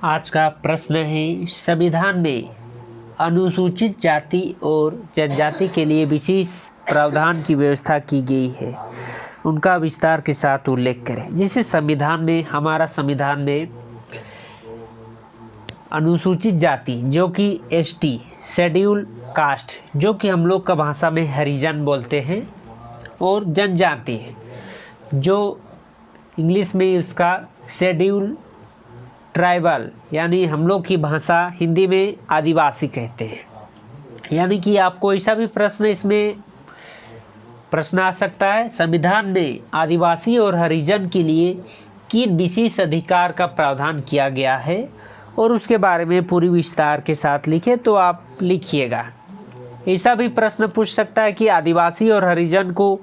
आज का प्रश्न है, संविधान में अनुसूचित जाति और जनजाति के लिए विशेष प्रावधान की व्यवस्था की गई है, उनका विस्तार के साथ उल्लेख करें। जैसे हमारा संविधान में अनुसूचित जाति जो कि एसटी शेड्यूल कास्ट जो कि हम लोग का भाषा में हरिजन बोलते हैं, और जनजाति जो इंग्लिश में उसका शेड्यूल ट्राइबल यानी हम लोग की भाषा हिंदी में आदिवासी कहते हैं। यानी कि आपको ऐसा भी प्रश्न आ सकता है, संविधान में आदिवासी और हरिजन के लिए किन विशेष अधिकार का प्रावधान किया गया है और उसके बारे में पूरी विस्तार के साथ लिखे, तो आप लिखिएगा। ऐसा भी प्रश्न पूछ सकता है कि आदिवासी और हरिजन को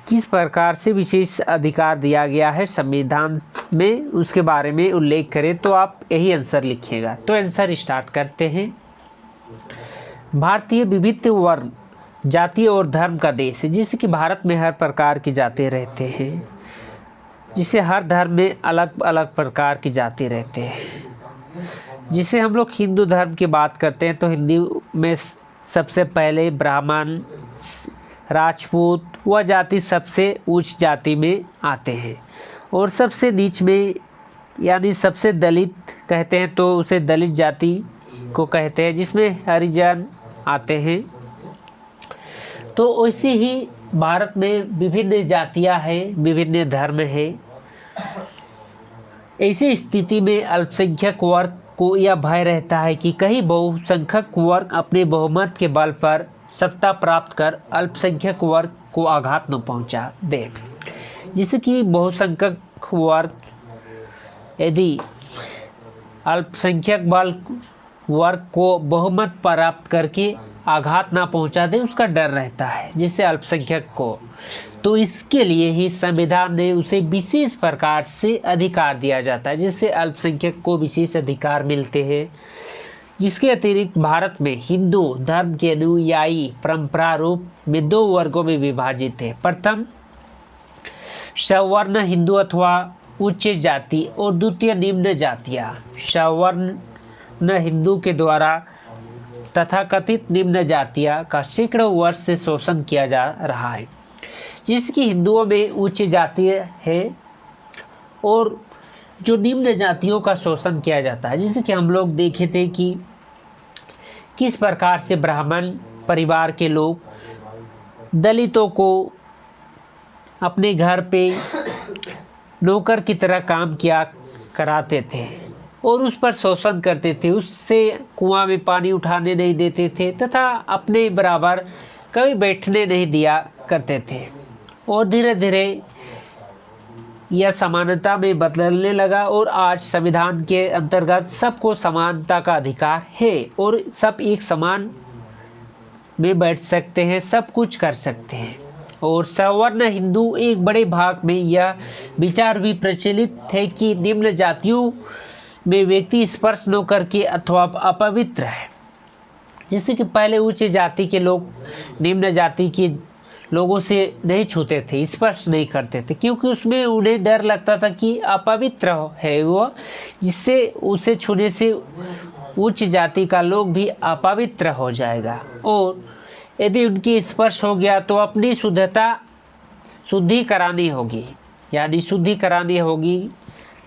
किस प्रकार से विशेष अधिकार दिया गया है संविधान में, उसके बारे में उल्लेख करें, तो आप यही आंसर लिखिएगा। तो आंसर स्टार्ट करते हैं। भारतीय विविध वर्ण जाति और धर्म का देश है, जिससे कि भारत में हर प्रकार की जाति रहते हैं, जिसे हर धर्म में अलग अलग प्रकार की जाति रहते हैं। जिसे हम लोग हिंदू धर्म की बात करते हैं तो हिंदू में सबसे पहले ब्राह्मण, राजपूत वह जाति सबसे उच्च जाति में आते हैं, और सबसे नीच में यानी सबसे दलित कहते हैं तो उसे दलित जाति को कहते हैं, जिसमें हरिजन आते हैं। तो वैसे ही भारत में विभिन्न जातियां हैं, विभिन्न धर्म हैं। ऐसी स्थिति में अल्पसंख्यक वर्ग को यह भय रहता है कि कहीं बहुसंख्यक वर्ग अपने बहुमत के बल पर सत्ता प्राप्त कर अल्पसंख्यक वर्ग को आघात न पहुंचा दे। जिससे कि बहुसंख्यक वर्ग यदि अल्पसंख्यक वर्ग को बहुमत प्राप्त करके आघात ना पहुंचा दे, उसका डर रहता है जिससे अल्पसंख्यक को। तो इसके लिए ही संविधान ने उसे विशेष प्रकार से अधिकार दिया जाता है, जिससे अल्पसंख्यक को विशेष अधिकार मिलते हैं। जिसके अतिरिक्त भारत में हिंदू धर्म के अनुयायी परंपरा रूप में दो वर्गों में विभाजित है। प्रथम सवर्ण हिंदू अथवा उच्च जाति, और द्वितीय निम्न जातियां। सवर्ण हिंदू के द्वारा तथाकथित निम्न जातियां का सैकड़ों वर्ष से शोषण किया जा रहा है, जिसकी हिंदुओं में उच्च जाति है और जो निम्न जातियों का शोषण किया जाता है। जैसे कि हम लोग देखे थे कि किस प्रकार से ब्राह्मण परिवार के लोग दलितों को अपने घर पे नौकर की तरह काम किया कराते थे और उस पर शोषण करते थे, उससे कुआं में पानी उठाने नहीं देते थे तथा अपने बराबर कभी बैठने नहीं दिया करते थे। और धीरे धीरे यह समानता में बदलने लगा और आज संविधान के अंतर्गत सबको समानता का अधिकार है और सब एक समान में बैठ सकते हैं, सब कुछ कर सकते हैं। और सवर्ण हिंदू एक बड़े भाग में यह विचार भी प्रचलित है कि निम्न जातियों में व्यक्ति स्पर्श न करके अथवा अपवित्र है। जैसे कि पहले उच्च जाति के लोग निम्न जाति के लोगों से नहीं छूते थे, स्पर्श नहीं करते थे, क्योंकि उसमें उन्हें डर लगता था कि अपवित्र है वो, जिससे उसे छूने से उच्च जाति का लोग भी अपवित्र हो जाएगा, और यदि उनकी स्पर्श हो गया तो अपनी शुद्धि करानी होगी, यानी शुद्धि करानी होगी,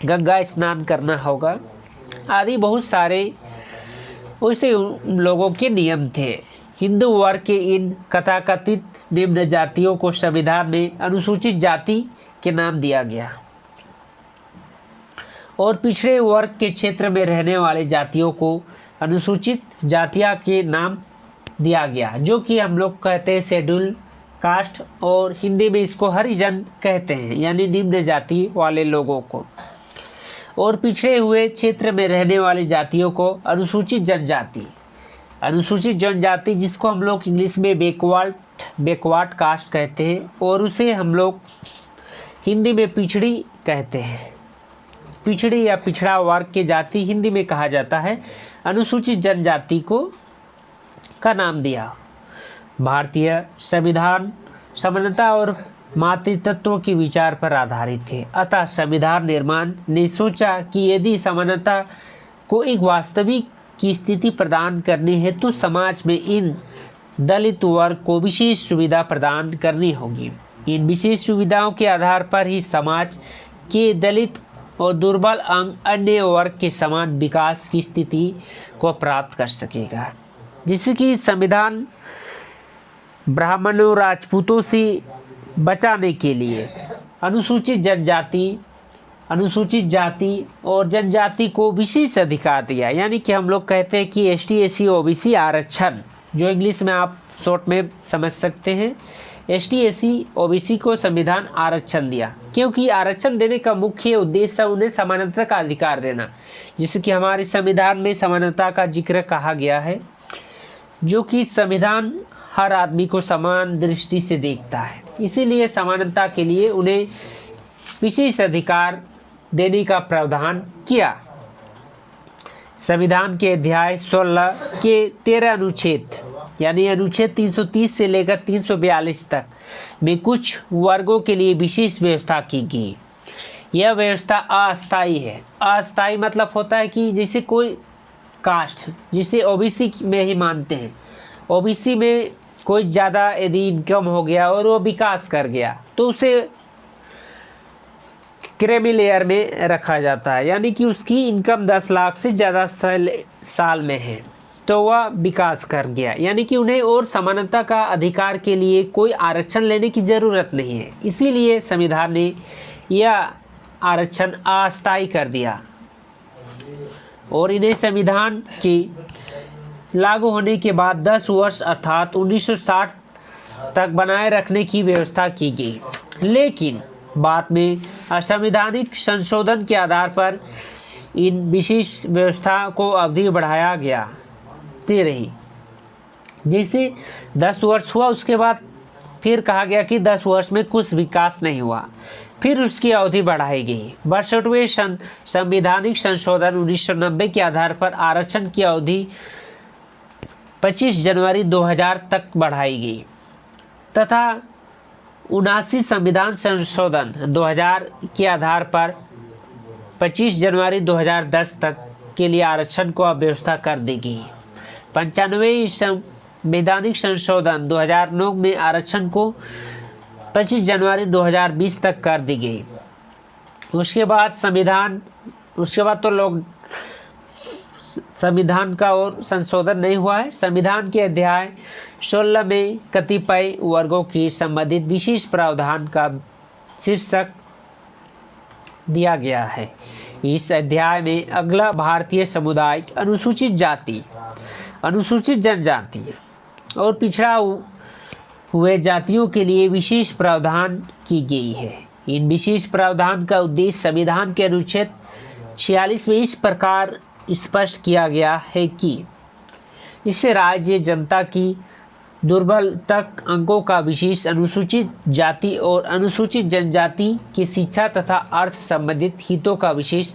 गंगा स्नान करना होगा आदि बहुत सारे वैसे लोगों के नियम थे। हिंदू वर्ग के इन कथाकथित निम्न जातियों को संविधान में अनुसूचित जाति के नाम दिया गया, और पिछड़े वर्ग के क्षेत्र में रहने वाले जातियों को अनुसूचित जातियां के नाम दिया गया, जो कि हम लोग कहते हैं शेड्यूल कास्ट, और हिंदी में इसको हरिजन कहते हैं, यानी निम्न जाति वाले लोगों को। और पिछड़े हुए क्षेत्र में रहने वाली जातियों को अनुसूचित जनजाति, अनुसूचित जनजाति जिसको हम लोग इंग्लिश में बैकवर्ड कास्ट कहते हैं, और उसे हम लोग हिंदी में पिछड़ी कहते हैं। पिछड़ी या पिछड़ा वर्ग के जाति हिंदी में कहा जाता है, अनुसूचित जनजाति को का नाम दिया। भारतीय संविधान समानता और मातृत्व के विचार पर आधारित थे। अतः संविधान निर्माण ने सोचा कि यदि समानता को एक वास्तविक की स्थिति प्रदान करनी है तो समाज में इन दलित वर्ग को विशेष सुविधा प्रदान करनी होगी। इन विशेष सुविधाओं के आधार पर ही समाज के दलित और दुर्बल अंग अन्य वर्ग के समान विकास की स्थिति को प्राप्त कर सकेगा। जैसे कि संविधान ब्राह्मणों राजपूतों से बचाने के लिए अनुसूचित जाति और जनजाति को विशेष अधिकार दिया। यानी कि हम लोग कहते हैं कि ST SC OBC आरक्षण, जो इंग्लिश में आप शॉर्ट में समझ सकते हैं, ST SC OBC को संविधान आरक्षण दिया, क्योंकि आरक्षण देने का मुख्य उद्देश्य उन्हें समानता का अधिकार देना, जिससे कि हमारे संविधान में समानता का जिक्र कहा गया है, जो कि संविधान हर आदमी को समान दृष्टि से देखता है। इसीलिए समानता के लिए उन्हें विशेष अधिकार देने का प्रावधान किया। संविधान के अध्याय 16 के 13 अनुच्छेद यानी अनुच्छेद 330 से लेकर 342 तक में कुछ वर्गों के लिए विशेष व्यवस्था की गई। यह व्यवस्था अस्थायी है। अस्थायी मतलब होता है कि जैसे कोई कास्ट, जिसे OBC में ही मानते हैं, OBC में कोई ज़्यादा यदि इनकम हो गया और वो विकास कर गया तो उसे क्रीमी लेयर में रखा जाता है, यानी कि उसकी इनकम 10 लाख से ज़्यादा साल में है तो वह विकास कर गया, यानी कि उन्हें और समानता का अधिकार के लिए कोई आरक्षण लेने की ज़रूरत नहीं है। इसीलिए संविधान ने यह आरक्षण अस्थायी कर दिया और इन्हें संविधान के लागू होने के बाद 10 वर्ष अर्थात 1960 तक बनाए रखने की व्यवस्था की गई। लेकिन बाद में असंवैधानिक संशोधन के आधार पर इन विशेष व्यवस्था को अवधि बढ़ाया गया रही। जैसे 10 वर्ष हुआ, उसके बाद फिर कहा गया कि 10 वर्ष में कुछ विकास नहीं हुआ, फिर उसकी अवधि बढ़ाई गई। 62वें संवैधानिक संशोधन 1990 के आधार पर आरक्षण की अवधि 25 जनवरी 2000 तक बढ़ाई गई तथा 79 संविधान संशोधन 2000 के आधार पर 25 जनवरी 2010 तक के लिए आरक्षण को व्यवस्था कर दी गई। 95वें संवैधानिक संशोधन 2009 में आरक्षण को 25 जनवरी 2020 तक कर दी गई। उसके बाद तो लोग संविधान का और संशोधन नहीं हुआ है। संविधान के अध्याय 16 में कतिपय वर्गों की संबंधित विशेष प्रावधान का शीर्षक दिया गया है। इस अध्याय में अगला भारतीय समुदाय, अनुसूचित जाति, अनुसूचित जनजाति और पिछड़ा हुए जातियों के लिए विशेष प्रावधान की गई है। इन विशेष प्रावधान का उद्देश्य संविधान के अनुच्छेद 46 में इस प्रकार स्पष्ट किया गया है कि इससे राज्य जनता की दुर्बल तक अंगों का विशेष अनुसूचित जाति और अनुसूचित जनजाति की शिक्षा तथा अर्थ संबंधित हितों का विशेष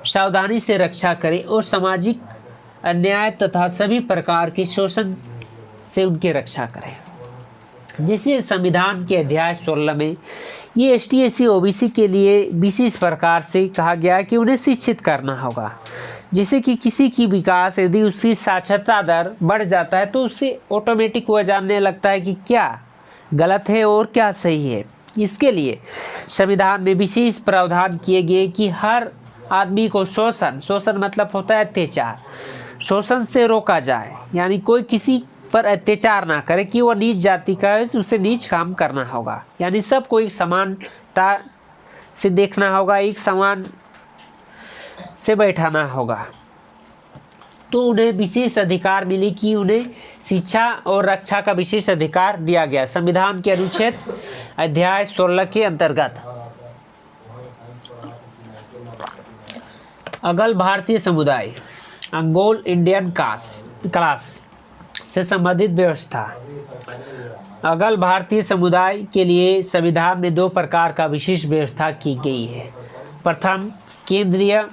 सावधानी से रक्षा करे और सामाजिक अन्याय तथा सभी प्रकार के शोषण से उनकी रक्षा करें। जैसे संविधान के अध्याय 16 में ये ST SC OBC के लिए विशेष प्रकार से कहा गया है कि उन्हें शिक्षित करना होगा। जैसे कि किसी की विकास यदि उसकी साक्षरता दर बढ़ जाता है तो उससे ऑटोमेटिक वह जानने लगता है कि क्या गलत है और क्या सही है। इसके लिए संविधान में विशेष प्रावधान किए गए कि हर आदमी को शोषण मतलब होता है अत्याचार, शोषण से रोका जाए, यानी कोई किसी पर अत्याचार ना करे कि वह नीच जाति का है, उसे नीच काम करना होगा। यानी सबको एक समानता से देखना होगा, एक समान से बैठाना होगा। तो उन्हें विशेष अधिकार मिली कि उन्हें शिक्षा और रक्षा का विशेष अधिकार दिया गया संविधान के अनुच्छेद अध्याय 16 के अंतर्गत। अगल भारतीय समुदाय, अंगोल इंडियन क्लास से संबंधित व्यवस्था। अगल भारतीय समुदाय के लिए संविधान में 2 प्रकार का विशेष व्यवस्था की गई है। प्रथम, केंद्रीय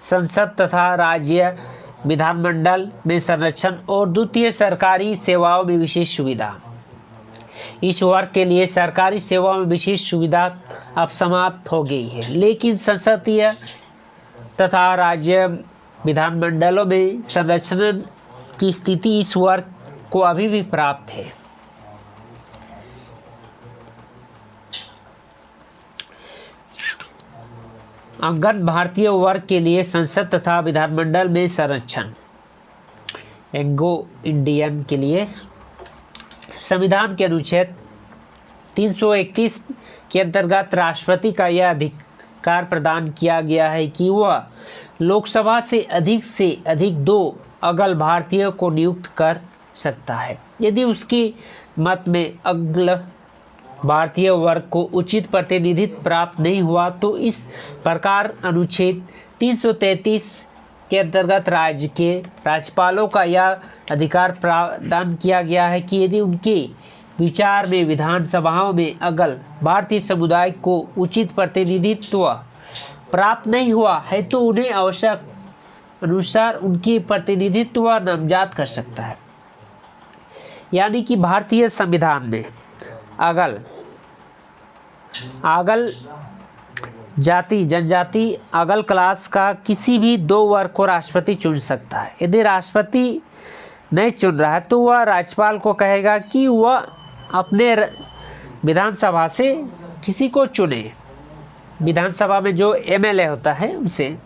संसद तथा राज्य विधानमंडल में संरक्षण और द्वितीय, सरकारी सेवाओं में विशेष सुविधा। इस वर्ग के लिए सरकारी सेवा में विशेष सुविधा अब समाप्त हो गई है, लेकिन संसदीय तथा राज्य विधानमंडलों में संरक्षण की स्थिति इस वर्ग को अभी भी प्राप्त है। अंगन भारतीय वर्ग के लिए संसद तथा विधानमंडल में संरक्षण। एंग्लो इंडियन के लिए संविधान के अनुच्छेद 331 के अंतर्गत राष्ट्रपति का यह अधिकार प्रदान किया गया है कि वह लोकसभा से अधिक 2 अगल भारतीयों को नियुक्त कर सकता है। यदि उसकी मत में अगल भारतीय वर्ग को उचित प्रतिनिधित्व प्राप्त नहीं हुआ तो इस प्रकार अनुच्छेद 333 के अंतर्गत राज्य के राज्यपालों का यह अधिकार प्रदान किया गया है कि यदि उनके विचार में विधानसभाओं में अगल भारतीय समुदाय को उचित प्रतिनिधित्व प्राप्त नहीं हुआ है तो उन्हें आवश्यक अनुसार उनकी प्रतिनिधित्व नामजद कर सकता है। यानी कि भारतीय संविधान में अगल जाति जनजाति अगल क्लास का किसी भी 2 वर्ग को राष्ट्रपति चुन सकता है। यदि राष्ट्रपति नहीं चुन रहा है तो वह राज्यपाल को कहेगा कि वह अपने विधानसभा से किसी को चुने। विधानसभा में जो एमएलए होता है उसे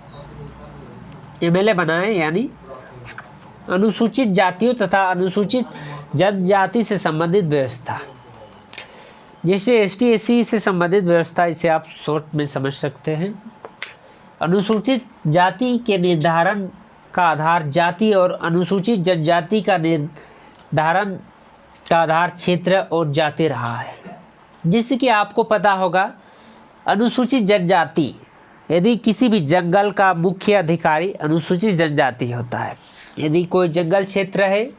एमएलए बनाए, यानी अनुसूचित जातियों तथा अनुसूचित जनजाति से संबंधित व्यवस्था, जैसे एसटी एससी से संबंधित व्यवस्था, इसे आप शॉर्ट में समझ सकते हैं। अनुसूचित जाति के निर्धारण का आधार जाति और अनुसूचित जनजाति का निर्धारण का आधार क्षेत्र और जाति रहा है। जिससे कि आपको पता होगा, अनुसूचित जनजाति यदि किसी भी जंगल का मुख्य अधिकारी अनुसूचित जनजाति होता है। यदि कोई जंगल क्षेत्र है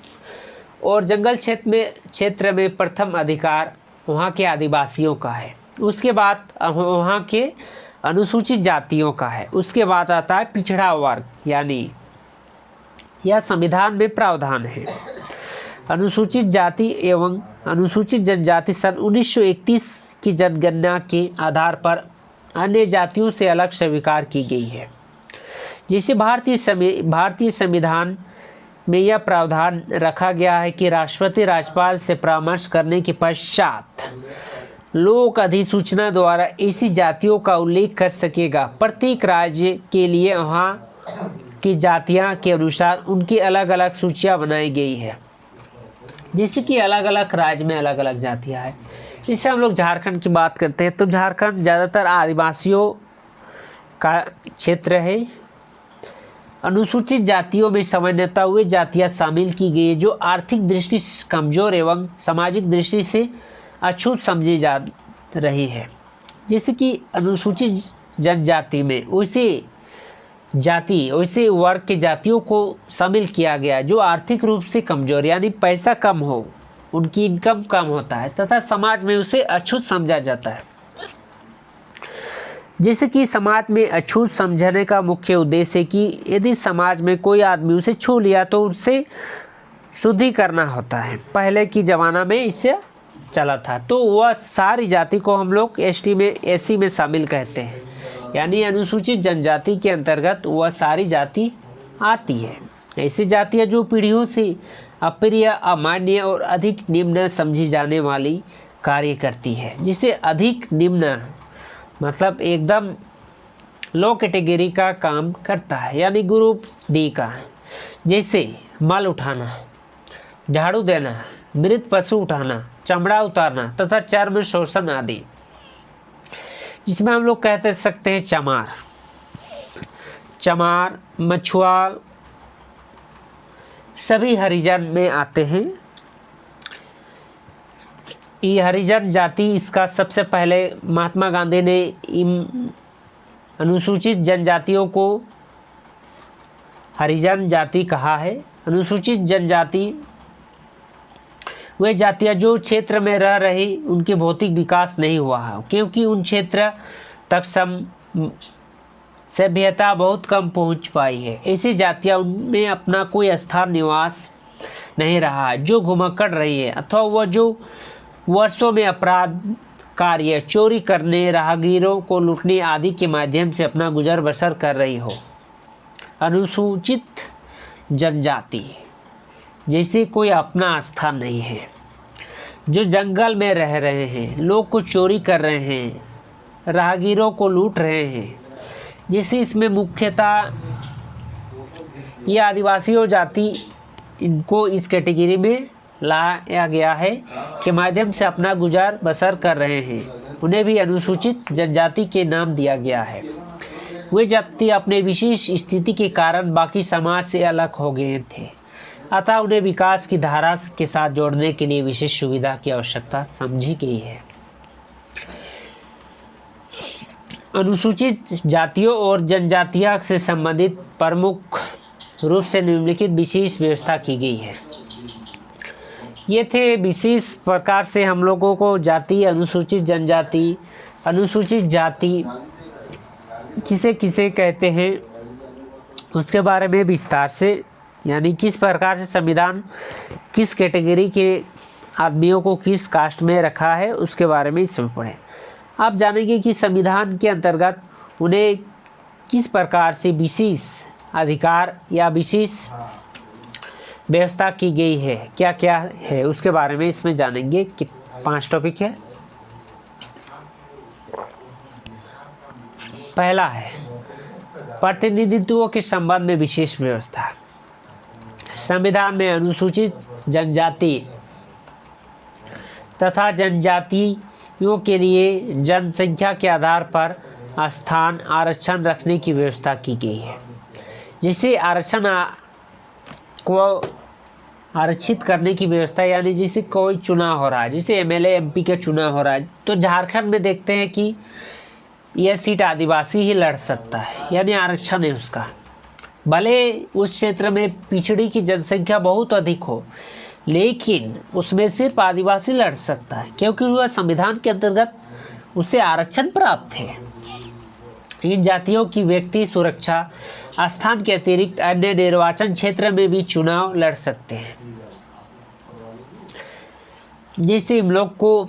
और जंगल क्षेत्र में प्रथम अधिकार वहाँ के आदिवासियों का है, उसके बाद वहाँ के अनुसूचित जातियों का है, उसके बाद आता है पिछड़ा वर्ग, यानी यह संविधान में प्रावधान है। अनुसूचित जाति एवं अनुसूचित जनजाति सन 1931 की जनगणना के आधार पर अन्य जातियों से अलग स्वीकार की गई है। जिसे भारतीय संविधान में यह प्रावधान रखा गया है कि राष्ट्रपति राज्यपाल से परामर्श करने के पश्चात लोक अधिसूचना द्वारा ऐसी जातियों का उल्लेख कर सकेगा। प्रत्येक राज्य के लिए वहाँ की जातियाँ के अनुसार उनकी अलग अलग सूचियाँ बनाई गई है। जैसे कि अलग अलग राज्य में अलग अलग जातियाँ हैं। जैसे हम लोग झारखंड की बात करते हैं तो झारखंड ज़्यादातर आदिवासियों का क्षेत्र है। अनुसूचित जातियों में सामान्यतः वे जातियाँ शामिल की गई जो आर्थिक दृष्टि से कमज़ोर एवं सामाजिक दृष्टि से अछूत समझी जा रही है। जैसे कि अनुसूचित जनजाति में वैसे वर्ग के जातियों को शामिल किया गया जो आर्थिक रूप से कमज़ोर, यानी पैसा कम हो, उनकी इनकम कम होता है तथा समाज में उसे अछूत समझा जाता है। जैसे कि समाज में अछूत समझने का मुख्य उद्देश्य है कि यदि समाज में कोई आदमी उसे छू लिया तो उससे शुद्धि करना होता है। पहले की ज़माना में इससे चला था, तो वह सारी जाति को हम लोग एससी में शामिल कहते हैं, यानी अनुसूचित जनजाति के अंतर्गत वह सारी जाति आती है। ऐसी जातियाँ जो पीढ़ियों से अप्रिय, अमान्य और अधिक निम्न समझी जाने वाली कार्य करती है। जिसे अधिक निम्न मतलब एकदम लो कैटेगरी का काम करता है, यानी ग्रुप डी का, जैसे मल उठाना, झाड़ू देना, मृत पशु उठाना, चमड़ा उतारना तथा चर्म शोषण आदि, जिसमें हम लोग कहते सकते हैं चमार, मछुआ, सभी हरिजन में आते हैं। ये हरिजन जाति, इसका सबसे पहले महात्मा गांधी ने इन अनुसूचित जनजातियों को हरिजन जाति कहा है। अनुसूचित जनजाति वे जातियाँ जो क्षेत्र में रह रही उनके भौतिक विकास नहीं हुआ है, क्योंकि उन क्षेत्र तक सभ्यता बहुत कम पहुंच पाई है। ऐसी जातियाँ उनमें अपना कोई स्थान निवास नहीं रहा है, जो घुमक्कड़ रही है, अथवा वह जो वर्षों में अपराध कार्य, चोरी करने, राहगीरों को लूटने आदि के माध्यम से अपना गुजर बसर कर रही हो। अनुसूचित जनजाति जैसे कोई अपना स्थान नहीं है, जो जंगल में रह रहे हैं, लोग को चोरी कर रहे हैं, राहगीरों को लूट रहे हैं, जैसे इसमें मुख्यतः ये आदिवासियों जाति इनको इस कैटेगरी में लाया गया है के माध्यम से अपना गुजार बसर कर रहे हैं। उन्हें भी अनुसूचित जनजाति के नाम दिया गया है। वे जाति अपने विशेष स्थिति के कारण बाकी समाज से अलग हो गए थे, अतः उन्हें विकास की धारा के साथ जोड़ने के लिए विशेष सुविधा की आवश्यकता समझी गई है। अनुसूचित जातियों और जनजातियों से संबंधित प्रमुख रूप से निम्नलिखित विशेष व्यवस्था की गई है। ये थे विशेष प्रकार से हम लोगों को जाति, अनुसूचित जनजाति, अनुसूचित जाति किसे किसे कहते हैं उसके बारे में विस्तार से, यानी किस प्रकार से संविधान किस कैटेगरी के आदमियों को किस कास्ट में रखा है उसके बारे में इसमें पढ़ें। आप जानेंगे कि संविधान के अंतर्गत उन्हें किस प्रकार से विशेष अधिकार या विशेष व्यवस्था की गई है, क्या क्या है उसके बारे में इसमें जानेंगे। 5 टॉपिक है। पहला है प्रतिनिधित्व के संबंध में विशेष व्यवस्था। संविधान में अनुसूचित जनजाति तथा जनजातियों के लिए जनसंख्या के आधार पर स्थान आरक्षण रखने की व्यवस्था की गई है। जिसे आरक्षण को आरक्षित करने की व्यवस्था, यानी जैसे कोई चुनाव हो रहा है, जैसे एमएलए एमपी का चुनाव हो रहा है, तो झारखंड में देखते हैं कि यह सीट आदिवासी ही लड़ सकता है, यानी आरक्षण है उसका। भले उस क्षेत्र में पिछड़ी की जनसंख्या बहुत अधिक हो, लेकिन उसमें सिर्फ आदिवासी लड़ सकता है, क्योंकि वह संविधान के अंतर्गत उसे आरक्षण प्राप्त है। इन जातियों की व्यक्ति सुरक्षा स्थान के अतिरिक्त अन्य निर्वाचन क्षेत्र में भी चुनाव लड़ सकते हैं। जैसे हम लोग को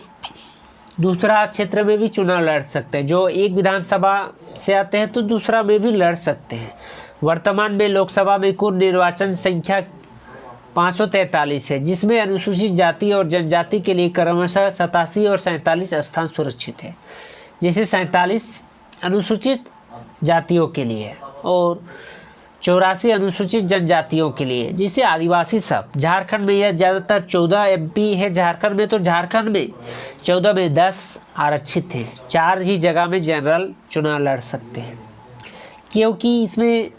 दूसरा क्षेत्र में भी चुनाव लड़ सकते हैं, जो एक विधानसभा से आते हैं तो दूसरा में भी लड़ सकते हैं। वर्तमान में लोकसभा में कुल निर्वाचन संख्या 543 है, जिसमें अनुसूचित जाति और जनजाति के लिए क्रमशः 87 और 47 स्थान सुरक्षित है। जैसे 47 अनुसूचित जातियों के लिए और 84 अनुसूचित जनजातियों के लिए, जिसे आदिवासी सब। झारखंड में यह ज़्यादातर 14 एमपी है। झारखंड में 14 में 10 आरक्षित हैं। 4 ही जगह में जनरल चुनाव लड़ सकते हैं, क्योंकि इसमें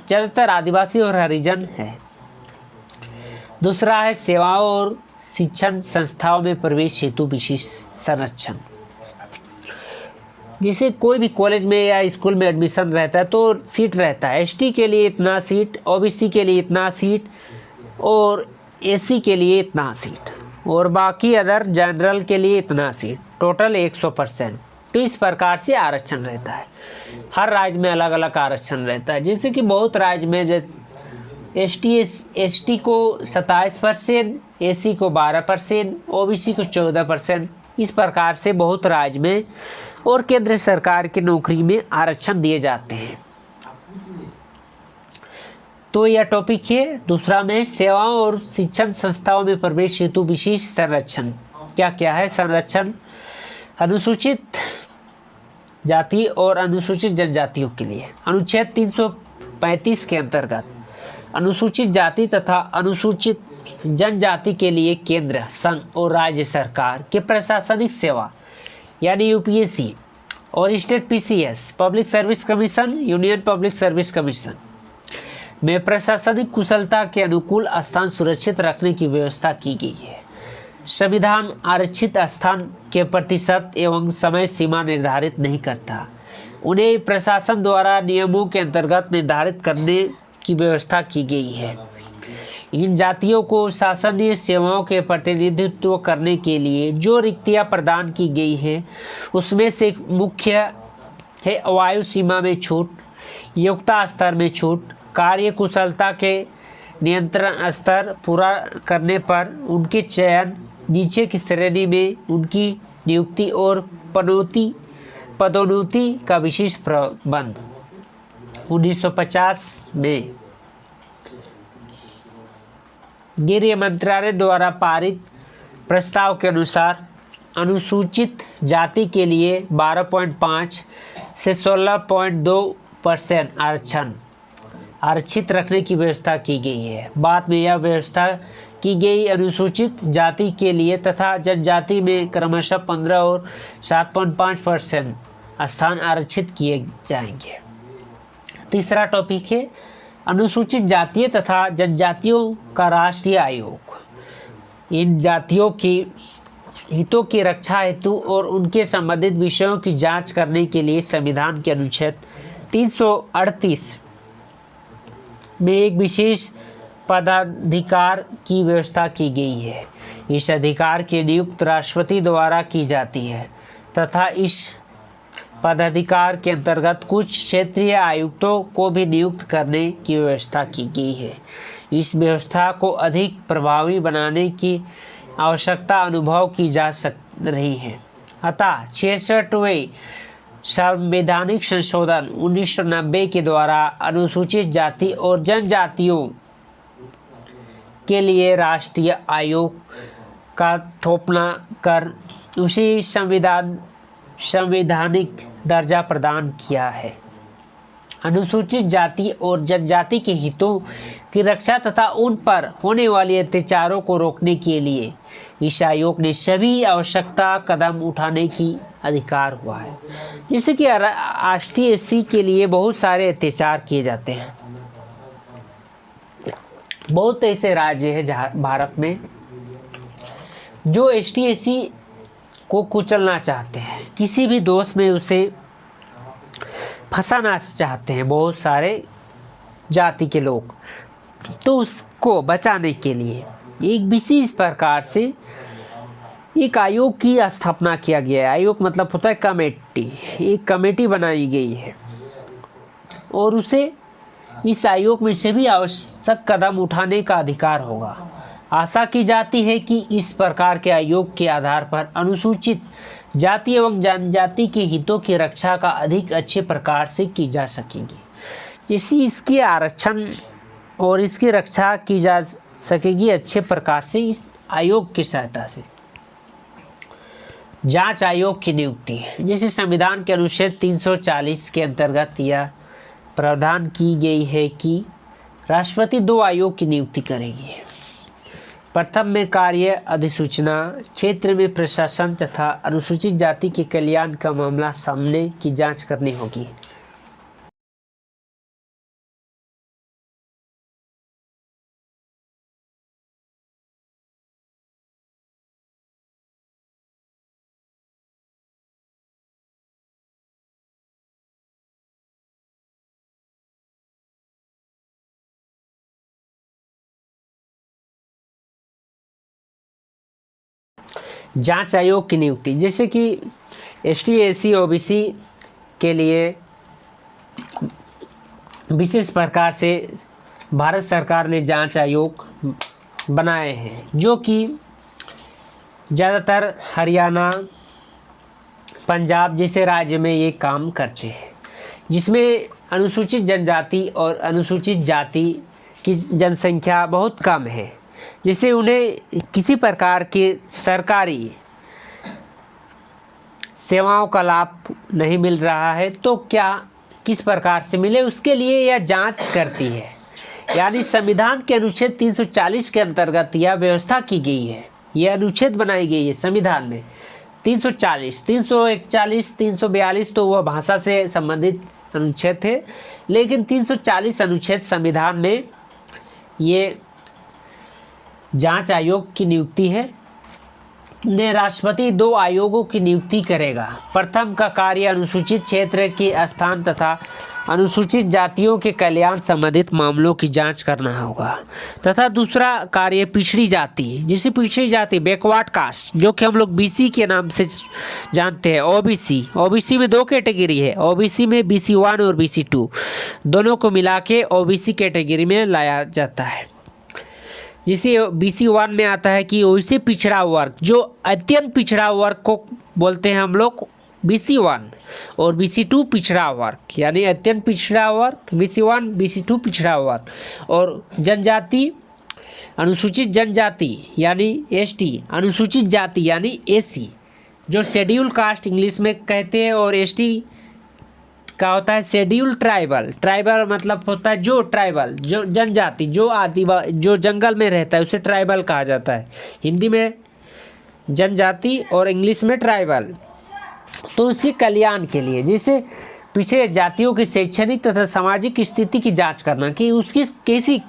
ज़्यादातर आदिवासी और हरिजन है। दूसरा है सेवाओं और शिक्षण संस्थाओं में प्रवेश हेतु विशेष संरक्षण। जैसे कोई भी कॉलेज में या स्कूल में एडमिशन रहता है तो सीट रहता है, एसटी के लिए इतना सीट, ओबीसी के लिए इतना सीट और एससी के लिए इतना सीट और बाकी अदर जनरल के लिए इतना सीट, टोटल 100%। तो इस प्रकार से आरक्षण रहता है। हर राज्य में अलग अलग आरक्षण रहता है। जैसे कि बहुत राज्य में एसटी को 27%, एससी को 12%, ओबीसी को 14%, इस प्रकार से बहुत राज्य में और केंद्र सरकार की नौकरी में आरक्षण दिए जाते हैं। तो यह टॉपिक है। दूसरा में सेवाओं और शिक्षण संस्थाओं में प्रवेश हेतु विशेष संरक्षण। क्या क्या है संरक्षण? अनुसूचित जाति और अनुसूचित जनजातियों के लिए अनुच्छेद 335 के अंतर्गत अनुसूचित जाति तथा अनुसूचित जनजाति के लिए केंद्र, संघ और राज्य सरकार के प्रशासनिक सेवा यानी यूपीएससी और state PCS, public service commission, union public service commission में प्रशासनिक कुशलता के अनुकूल स्थान सुरक्षित रखने की व्यवस्था की गई है। संविधान आरक्षित स्थान के प्रतिशत एवं समय सीमा निर्धारित नहीं करता। उन्हें प्रशासन द्वारा नियमों के अंतर्गत निर्धारित करने की व्यवस्था की गई है। इन जातियों को शासनीय सेवाओं के प्रतिनिधित्व करने के लिए जो रिक्तियां प्रदान की गई हैं उसमें से मुख्य है वायु सीमा में छूट, योग्यता स्तर में छूट, कार्य कुशलता के नियंत्रण स्तर पूरा करने पर उनके चयन नीचे की श्रेणी में उनकी नियुक्ति और पदोन्नति का विशेष प्रबंध। 1950 में गृह मंत्रालय द्वारा पारित प्रस्ताव के अनुसार अनुसूचित जाति के लिए 12.5 से 16.2% आरक्षित रखने की व्यवस्था की गई है। बाद में यह व्यवस्था की गई अनुसूचित जाति के लिए तथा जनजाति में क्रमशः 15 और 7.5% स्थान आरक्षित किए जाएंगे। तीसरा टॉपिक है अनुसूचित जातीय तथा जनजातियों का राष्ट्रीय आयोग। इन जातियों की हितों की रक्षा हेतु और उनके संबंधित विषयों की जांच करने के लिए संविधान के अनुच्छेद 338 में एक विशेष पदाधिकार की व्यवस्था की गई है। इस अधिकार की नियुक्ति राष्ट्रपति द्वारा की जाती है तथा इस पदाधिकार के अंतर्गत कुछ क्षेत्रीय आयुक्तों को भी नियुक्त करने की व्यवस्था की गई है। इस व्यवस्था को अधिक प्रभावी बनाने की आवश्यकता अनुभव की जा रही है। अतः 66वें संवैधानिक संशोधन 1990 के द्वारा अनुसूचित जाति और जनजातियों के लिए राष्ट्रीय आयोग का स्थापना कर उसी संवैधानिक दर्जा प्रदान किया है। अनुसूचित जाति और जनजाति के हितों की रक्षा तथा उन पर होने वाले अत्याचारों को रोकने के लिए इस आयोग ने सभी आवश्यकता कदम उठाने की अधिकार हुआ है। जैसे कि राष्ट्रीय एससी के लिए बहुत सारे अत्याचार किए जाते हैं। बहुत ऐसे राज्य हैं भारत में जो एसटी एससी को कुचलना चाहते हैं, किसी भी दोष में उसे फंसाना चाहते हैं बहुत सारे जाति के लोग। तो उसको बचाने के लिए एक विशेष प्रकार से एक आयोग की स्थापना किया गया है। आयोग मतलब होता है कमेटी। एक कमेटी बनाई गई है और उसे इस आयोग में से भी आवश्यक कदम उठाने का अधिकार होगा। आशा की जाती है कि इस प्रकार के आयोग के आधार पर अनुसूचित जाति एवं जनजाति के हितों की रक्षा का अधिक अच्छे प्रकार से की जा सकेगी। जैसे इसकी आरक्षण और इसकी रक्षा की जा सकेगी अच्छे प्रकार से इस आयोग की सहायता से। जांच आयोग की नियुक्ति, जैसे संविधान के अनुच्छेद 340 के अंतर्गत यह प्रावधान की गई है कि राष्ट्रपति 2 आयोग की नियुक्ति करेगी। प्रथम में कार्य अधिसूचना क्षेत्र में प्रशासन तथा अनुसूचित जाति के कल्याण का मामला सामने की जांच करनी होगी। जांच आयोग की नियुक्ति, जैसे कि एसटी एससी ओबीसी के लिए विशेष प्रकार से भारत सरकार ने जांच आयोग बनाए हैं, जो कि ज़्यादातर हरियाणा पंजाब जैसे राज्य में ये काम करते हैं, जिसमें अनुसूचित जनजाति और अनुसूचित जाति की जनसंख्या बहुत कम है। जैसे उन्हें किसी प्रकार के सरकारी सेवाओं का लाभ नहीं मिल रहा है, तो क्या किस प्रकार से मिले उसके लिए यह जांच करती है। यानी संविधान के अनुच्छेद 340 के अंतर्गत यह व्यवस्था की गई है, यह अनुच्छेद बनाई गई है संविधान में। 340, 341, 342 तो वह भाषा से संबंधित अनुच्छेद थे, लेकिन 340 अनुच्छेद संविधान में ये जांच आयोग की नियुक्ति है। ने राष्ट्रपति 2 आयोगों की नियुक्ति करेगा। प्रथम का कार्य अनुसूचित क्षेत्र के स्थान तथा अनुसूचित जातियों के कल्याण संबंधित मामलों की जांच करना होगा, तथा दूसरा कार्य पिछड़ी जाति, जैसे पिछड़ी जाति बैकवर्ड कास्ट, जो कि हम लोग बीसी के नाम से जानते हैं। ओबीसी में 2 कैटेगरी है, ओबीसी में BC1 और BC2 दोनों को मिला के ओबीसी कैटेगरी में लाया जाता है। जिसे BC1 में आता है कि ओबीसी पिछड़ा वर्ग, जो अत्यंत पिछड़ा वर्ग को बोलते हैं हम लोग BC1, और BC2 पिछड़ा वर्ग यानी अत्यंत पिछड़ा वर्ग BC1, BC2 पिछड़ा वर्ग, और जनजाति अनुसूचित जनजाति यानी ST, अनुसूचित जाति यानी SC, जो शेड्यूल कास्ट इंग्लिश में कहते हैं, और ST का होता है शेड्यूल ट्राइबल। ट्राइबल मतलब होता है जो ट्राइबल, जो जनजाति, जो आदिवासी, जो जंगल में रहता है उसे ट्राइबल कहा जाता है। हिंदी में जनजाति और इंग्लिश में ट्राइबल। तो उसके कल्याण के लिए, जैसे पिछड़े जातियों की शैक्षणिक तथा सामाजिक स्थिति की जांच करना कि उसकी कैसी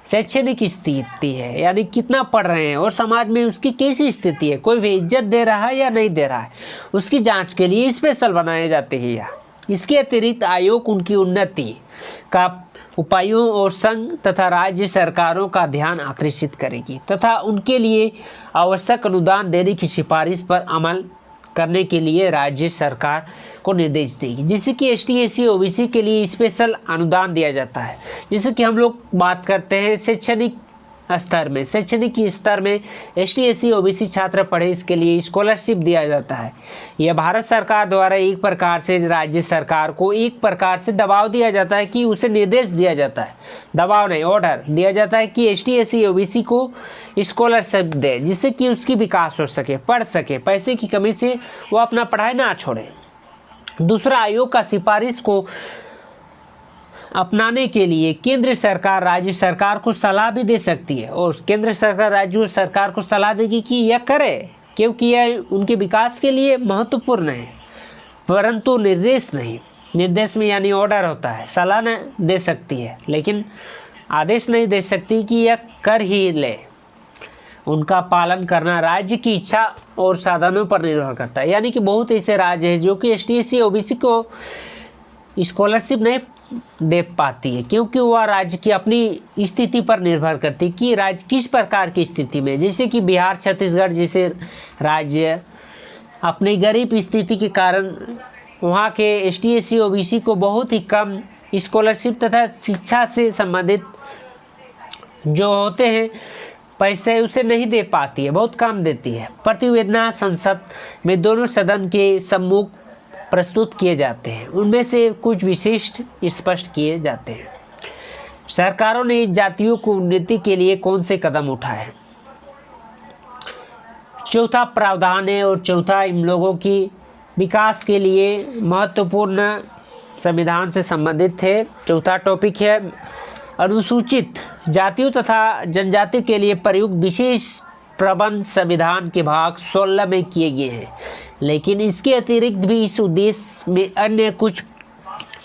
शैक्षणिक स्थिति है, यानी कितना पढ़ रहे हैं और समाज में उसकी कैसी स्थिति है, कोई भी इज्जत दे रहा है या नहीं दे रहा है, उसकी जांच के लिए स्पेशल बनाए जाते हैं। या इसके अतिरिक्त आयोग उनकी उन्नति का उपायों और संघ तथा राज्य सरकारों का ध्यान आकर्षित करेगी तथा उनके लिए आवश्यक अनुदान देने की सिफारिश पर अमल करने के लिए राज्य सरकार को निर्देश देगी। जैसे कि ST SC OBC के लिए स्पेशल अनुदान दिया जाता है। जैसे कि हम लोग बात करते हैं शैक्षणिक स्तर में, शैक्षणिक स्तर में ST SC OBC छात्र पढ़े, इसके लिए स्कॉलरशिप दिया जाता है। यह भारत सरकार द्वारा एक प्रकार से राज्य सरकार को एक प्रकार से दबाव दिया जाता है कि उसे निर्देश दिया जाता है, दबाव नहीं, ऑर्डर दिया जाता है कि ST SC OBC को स्कॉलरशिप दे, जिससे कि उसकी विकास हो सके, पढ़ सके, पैसे की कमी से वो अपना पढ़ाई ना छोड़े। दूसरा, आयोग का सिफारिश को अपनाने के लिए केंद्र सरकार राज्य सरकार को सलाह भी दे सकती है, और केंद्र सरकार राज्य सरकार को सलाह देगी कि यह करे, क्योंकि यह उनके विकास के लिए महत्वपूर्ण है, परंतु निर्देश नहीं। निर्देश में यानी ऑर्डर होता है, सलाह न दे सकती है लेकिन आदेश नहीं दे सकती कि यह कर ही ले। उनका पालन करना राज्य की इच्छा और साधनों पर निर्भर करता है। यानी कि बहुत ऐसे राज्य हैं जो कि ST SC OBC को स्कॉलरशिप नहीं दे पाती है, क्योंकि वह राज्य की अपनी स्थिति पर निर्भर करती है कि राज्य किस प्रकार की स्थिति में। जैसे कि बिहार, छत्तीसगढ़ जैसे राज्य अपनी गरीब स्थिति के कारण वहाँ के ST SC OBC को बहुत ही कम स्कॉलरशिप तथा शिक्षा से संबंधित जो होते हैं पैसे उसे नहीं दे पाती है, बहुत कम देती है। प्रतिवेदन संसद में दोनों सदन के सम्मुख प्रस्तुत किए जाते हैं, उनमें से कुछ विशिष्ट स्पष्ट किए जाते हैं। सरकारों ने इस जातियों को उन्नति के लिए कौन से कदम उठाए? चौथा प्रावधान है, और चौथा इन लोगों की विकास के लिए महत्वपूर्ण संविधान से संबंधित है। चौथा टॉपिक है अनुसूचित जातियों तथा जनजाति के लिए प्रयुक्त विशेष प्रबंध संविधान के भाग 16 में किए गए हैं, लेकिन इसके अतिरिक्त भी इस उद्देश्य में अन्य कुछ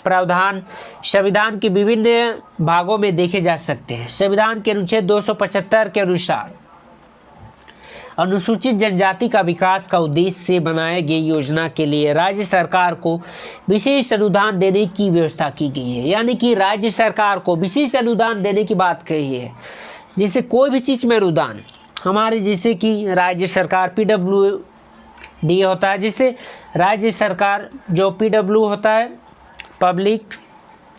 प्रावधान संविधान के विभिन्न भागों में देखे जा सकते हैं। संविधान के अनुच्छेद 275 के अनुसार अनुसूचित जनजाति का विकास का उद्देश्य से बनाए गई योजना के लिए राज्य सरकार को विशेष अनुदान देने की व्यवस्था की गई है। यानी कि राज्य सरकार को विशेष अनुदान देने की बात कही है। जैसे कोई भी चीज़ में अनुदान, हमारे जैसे कि राज्य सरकार PWD होता है, जिससे राज्य सरकार जो PW होता है पब्लिक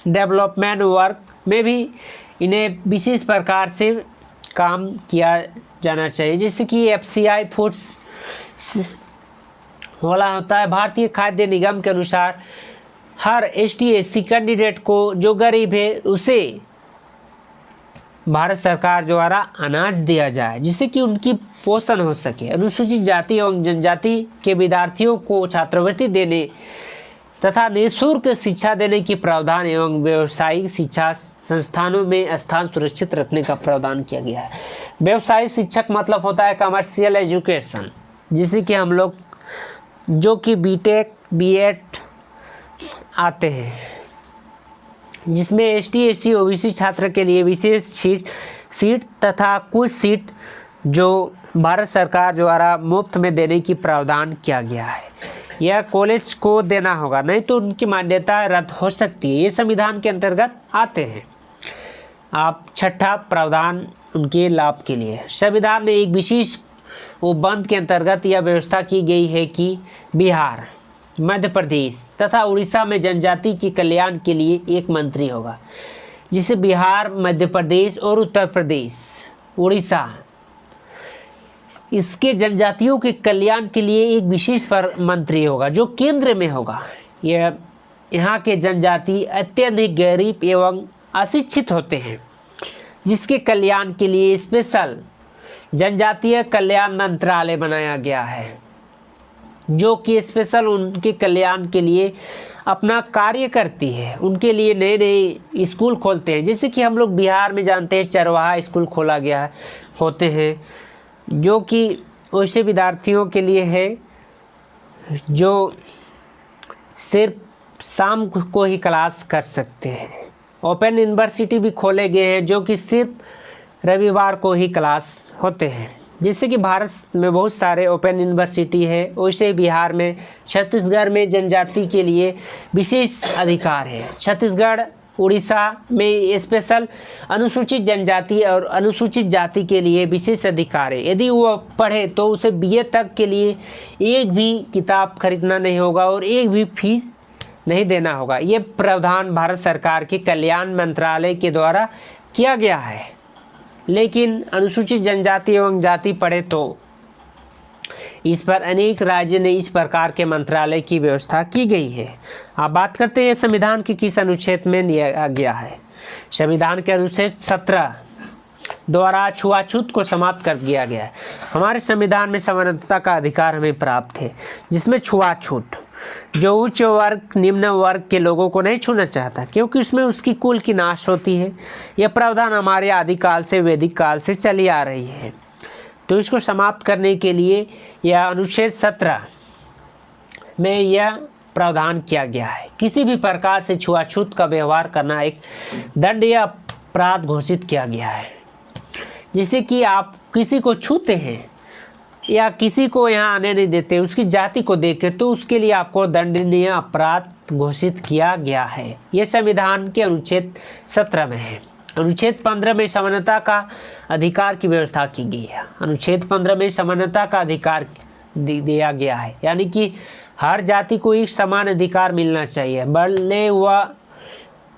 डेवलपमेंट वर्क में भी इन्हें विशेष प्रकार से काम किया जाना चाहिए। जैसे कि FCI फूड्स वाला होता है, भारतीय खाद्य निगम के अनुसार हर ST SC कैंडिडेट को जो गरीब है उसे भारत सरकार द्वारा अनाज दिया जाए, जिससे कि उनकी पोषण हो सके। अनुसूचित जाति एवं जनजाति के विद्यार्थियों को छात्रवृत्ति देने तथा निःशुल्क शिक्षा देने की प्रावधान एवं व्यावसायिक शिक्षा संस्थानों में स्थान सुरक्षित रखने का प्रावधान किया गया है। व्यवसायिक शिक्षक मतलब होता है कमर्शियल एजुकेशन, जिसे कि हम लोग जो कि BTech B.Ed आते हैं, जिसमें ST SC OBC छात्र के लिए विशेष सीट तथा कुछ सीट जो भारत सरकार द्वारा मुफ्त में देने की प्रावधान किया गया है। यह कॉलेज को देना होगा, नहीं तो उनकी मान्यता रद्द हो सकती है। ये संविधान के अंतर्गत आते हैं। आप छठा प्रावधान उनके लाभ के लिए संविधान में एक विशेष उपबंध के अंतर्गत यह व्यवस्था की गई है कि बिहार, मध्य प्रदेश तथा उड़ीसा में जनजाति के कल्याण के लिए एक मंत्री होगा, जिसे बिहार, मध्य प्रदेश और उत्तर प्रदेश उड़ीसा, इसके जनजातियों के कल्याण के लिए एक विशेष मंत्री होगा जो केंद्र में होगा। यह यहाँ के जनजाति अत्यधिक गरीब एवं अशिक्षित होते हैं, जिसके कल्याण के लिए स्पेशल जनजातीय कल्याण मंत्रालय बनाया गया है, जो कि स्पेशल उनके कल्याण के लिए अपना कार्य करती है। उनके लिए नए नए स्कूल खोलते हैं, जैसे कि हम लोग बिहार में जानते हैं चरवाहा स्कूल खोला गया है होते हैं, जो कि वैसे विद्यार्थियों के लिए है जो सिर्फ शाम को ही क्लास कर सकते हैं। ओपन यूनिवर्सिटी भी खोले गए हैं जो कि सिर्फ रविवार को ही क्लास होते हैं। जैसे कि भारत में बहुत सारे ओपन यूनिवर्सिटी है, वैसे बिहार में, छत्तीसगढ़ में जनजाति के लिए विशेष अधिकार है। छत्तीसगढ़, उड़ीसा में स्पेशल अनुसूचित जनजाति और अनुसूचित जाति के लिए विशेष अधिकार है। यदि वो पढ़े तो उसे बीए तक के लिए एक भी किताब खरीदना नहीं होगा और एक भी फीस नहीं देना होगा। ये प्रावधान भारत सरकार के कल्याण मंत्रालय के द्वारा किया गया है। लेकिन अनुसूचित जनजाति एवं जाति पढ़े तो इस पर अनेक राज्य ने इस प्रकार के मंत्रालय की व्यवस्था की गई है। अब बात करते हैं संविधान के किस अनुच्छेद में लिया गया है। संविधान के अनुच्छेद 17 द्वारा छुआछूत को समाप्त कर दिया गया है। हमारे संविधान में समानता का अधिकार हमें प्राप्त है, जिसमें छुआछूट, जो उच्च वर्ग निम्न वर्ग के लोगों को नहीं छूना चाहता, क्योंकि उसमें उसकी कुल की नाश होती है। यह प्रावधान हमारे आदिकाल से, वैदिक काल से चली आ रही है। तो इसको समाप्त करने के लिए यह अनुच्छेद 17 में यह प्रावधान किया गया है। किसी भी प्रकार से छुआछूत का व्यवहार करना एक दंडनीय अपराध घोषित किया गया है। जैसे कि आप किसी को छूते हैं या किसी को यहाँ आने नहीं देते उसकी जाति को देखकर, तो उसके लिए आपको दंडनीय अपराध घोषित किया गया है। यह संविधान के अनुच्छेद 17 में है। अनुच्छेद 15 में समानता का अधिकार की व्यवस्था की गई है। अनुच्छेद 15 में समानता का अधिकार दिया गया है, यानी कि हर जाति को एक समान अधिकार मिलना चाहिए, भले वह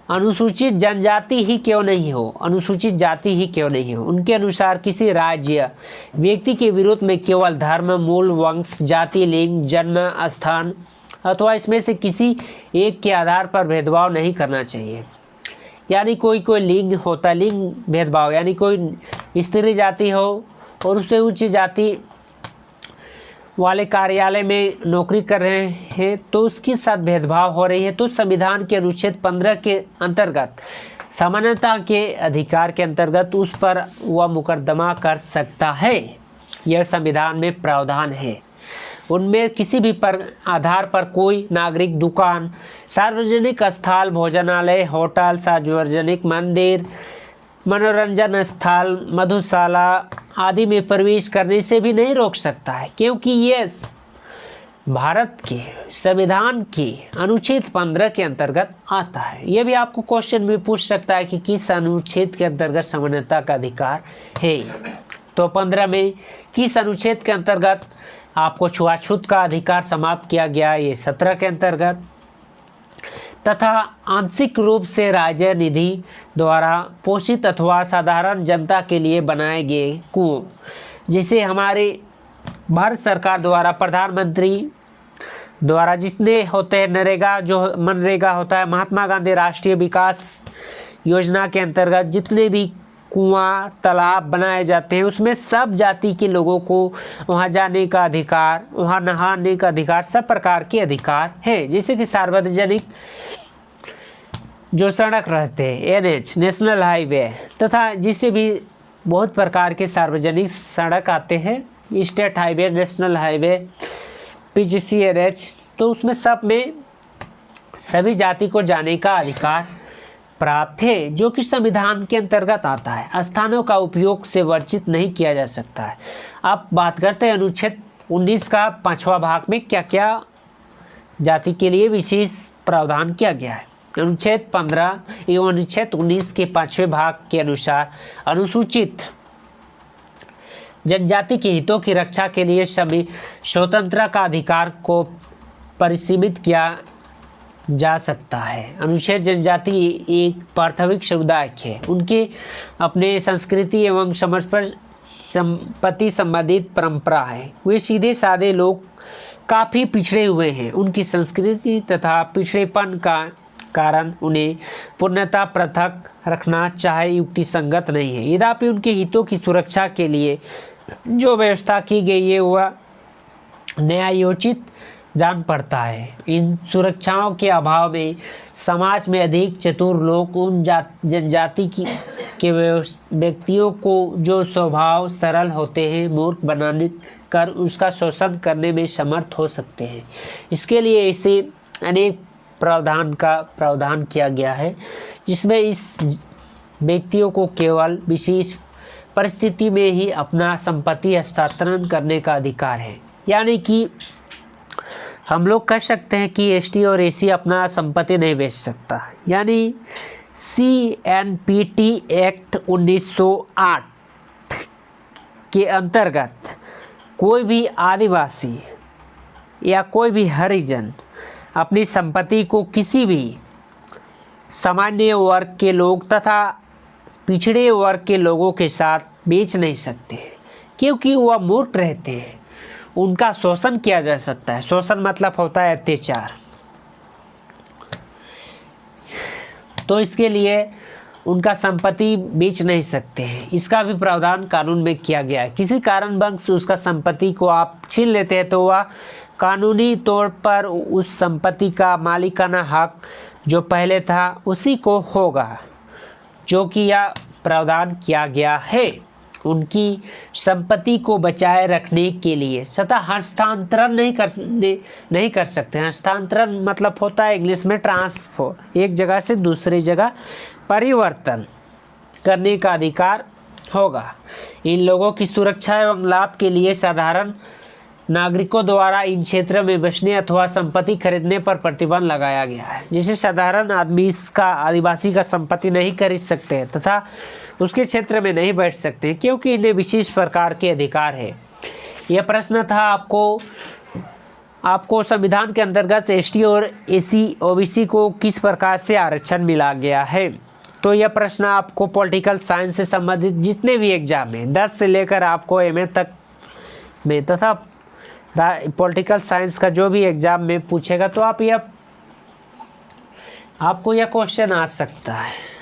अनुसूचित जनजाति ही क्यों नहीं हो, अनुसूचित जाति ही क्यों नहीं हो। उनके अनुसार किसी राज्य व्यक्ति के विरोध में केवल धर्म, मूल, वंश, जाति, लिंग, जन्म स्थान अथवा इसमें से किसी एक के आधार पर भेदभाव नहीं करना चाहिए। यानी कोई लिंग होता है, लिंग भेदभाव, यानी कोई स्त्री जाति हो और उससे उच्च जाति वाले कार्यालय में नौकरी कर रहे हैं तो उसके साथ भेदभाव हो रही है, तो संविधान के अनुच्छेद 15 के अंतर्गत समानता के अधिकार के अंतर्गत उस पर वह मुकदमा कर सकता है। यह संविधान में प्रावधान है। उनमें किसी भी आधार पर कोई नागरिक दुकान, सार्वजनिक स्थल, भोजनालय, होटल, सार्वजनिक मंदिर, मनोरंजन स्थल, मधुशाला आदि में प्रवेश करने से भी नहीं रोक सकता है, क्योंकि ये भारत के संविधान के अनुच्छेद 15 के अंतर्गत आता है। यह भी आपको क्वेश्चन में पूछ सकता है कि किस अनुच्छेद के अंतर्गत समानता का अधिकार है। तो 15 में किस अनुच्छेद के अंतर्गत आपको छुआछूत का अधिकार समाप्त किया गया, ये 17 के अंतर्गत। तथा आंशिक रूप से राज्य निधि द्वारा पोषित अथवा साधारण जनता के लिए बनाए गए कुओं, जिसे हमारे भारत सरकार द्वारा प्रधानमंत्री द्वारा जितने होते हैं, नरेगा जो मनरेगा होता है, महात्मा गांधी राष्ट्रीय विकास योजना के अंतर्गत जितने भी कुआं, तालाब बनाए जाते हैं, उसमें सब जाति के लोगों को वहां जाने का अधिकार, वहां नहाने का अधिकार, सब प्रकार के अधिकार है। जैसे कि सार्वजनिक जो सड़क रहते हैं, NH नेशनल हाईवे, तथा जिसे भी बहुत प्रकार के सार्वजनिक सड़क आते हैं, state highway, national highway, PGC, NH, तो उसमें सब में सभी जाति को जाने का अधिकार प्राप्त है, जो कि संविधान के अंतर्गत आता है। स्थानों का उपयोग से वर्जित नहीं किया जा सकता है। अब बात करते हैं अनुच्छेद 19 का 5वां भाग में क्या क्या जाति के लिए विशेष प्रावधान किया गया है। अनुच्छेद 15 एवं अनुच्छेद 19 के 5वें भाग के अनुसार अनुसूचित जनजाति के हितों की रक्षा के लिए सभी स्वतंत्रता का अधिकार को परिसीमित किया जा सकता है। अनुसूचित जनजाति एक प्राथमिक समुदाय है। उनके अपने संस्कृति एवं संपत्ति संबंधित परंपरा है। वे सीधे साधे लोग काफ़ी पिछड़े हुए हैं। उनकी संस्कृति तथा पिछड़ेपन का कारण उन्हें पूर्णतः पृथक रखना चाहे युक्ति संगत नहीं है। यद्यपि उनके हितों की सुरक्षा के लिए जो व्यवस्था की गई है वह न्यायोचित जान पड़ता है। इन सुरक्षाओं के अभाव में समाज में अधिक चतुर लोग उन जनजाति के व्यक्तियों को जो स्वभाव सरल होते हैं मूर्ख बनाने कर उसका शोषण करने में समर्थ हो सकते हैं। इसके लिए ऐसे अनेक प्रावधान किया गया है जिसमें इस व्यक्तियों को केवल विशेष परिस्थिति में ही अपना संपत्ति हस्तांतरण करने का अधिकार है। यानी कि हम लोग कह सकते हैं कि एसटी और एसी अपना संपत्ति नहीं बेच सकता। यानी CNPT एक्ट 1908 के अंतर्गत कोई भी आदिवासी या कोई भी हरिजन अपनी संपत्ति को किसी भी सामान्य वर्ग के लोग तथा पिछड़े वर्ग के लोगों के साथ बेच नहीं सकते, क्योंकि वह मूर्ख रहते हैं। उनका शोषण किया जा सकता है। शोषण मतलब होता है अत्याचार। तो इसके लिए उनका संपत्ति बेच नहीं सकते हैं। इसका भी प्रावधान कानून में किया गया है। किसी कारणवश उसका संपत्ति को आप छीन लेते हैं तो वह कानूनी तौर पर उस संपत्ति का मालिकाना हक जो पहले था उसी को होगा, जो कि यह प्रावधान किया गया है। उनकी संपत्ति को बचाए रखने के लिए सतह हस्तांतरण नहीं कर सकते। हस्तांतरण मतलब होता है इंग्लिश में ट्रांसफर, एक जगह से दूसरी जगह परिवर्तन करने का अधिकार होगा। इन लोगों की सुरक्षा एवं लाभ के लिए साधारण नागरिकों द्वारा इन क्षेत्रों में बसने अथवा संपत्ति खरीदने पर प्रतिबंध लगाया गया है। जैसे साधारण आदमी इसका आदिवासी का संपत्ति नहीं खरीद सकते तथा उसके क्षेत्र में नहीं बैठ सकते, क्योंकि इन्हें विशेष प्रकार के अधिकार है। यह प्रश्न था आपको संविधान के अंतर्गत एसटी और एसी ओबीसी को किस प्रकार से आरक्षण मिला गया है। तो यह प्रश्न आपको पॉलिटिकल साइंस से संबंधित जितने भी एग्जाम में 10 से लेकर आपको MA तक में तथा पॉलिटिकल साइंस का जो भी एग्जाम में पूछेगा तो आपको यह क्वेश्चन आ सकता है।